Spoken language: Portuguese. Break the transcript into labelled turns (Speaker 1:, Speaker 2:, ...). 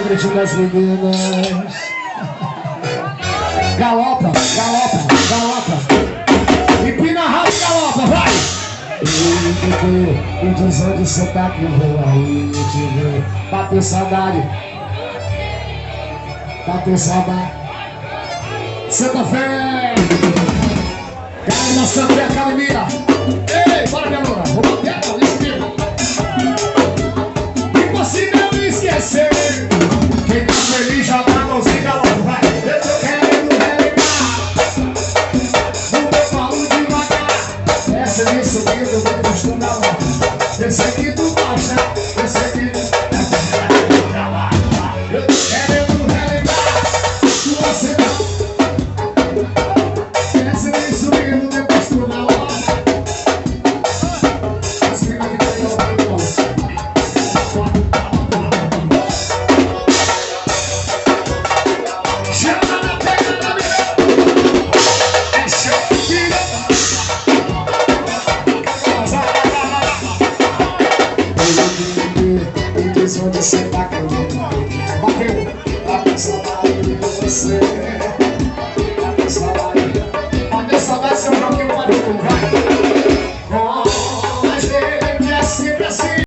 Speaker 1: gritinho das meninas. Galopa, galopa, galopa. Empina a rabo, galopa, vai! Me diz onde cê tá que eu vou aí te ver. Bateu saudade. Bateu saudade. Santa Fé. Galera da Santa Fé Academia. Ei, bora minha loura. Vou bater a mão, isso mesmo. Impossível me esquecer. Quem tá feliz já tá mãozinha, galopa, vai. Eu tô querendo relembrar no meu pau devagar. Essa me subindo, vem postando a loja. Eu sei que tu gosta, eu sei que tu gosta. Eu tô querendo relembrar tua cidade. Essa me subindo, vem postando a loja. As minas que tem o balcão. Chama na pegada, meu. É show, filho. Me diz onde você tá comigo. Bateu, a saudade de você.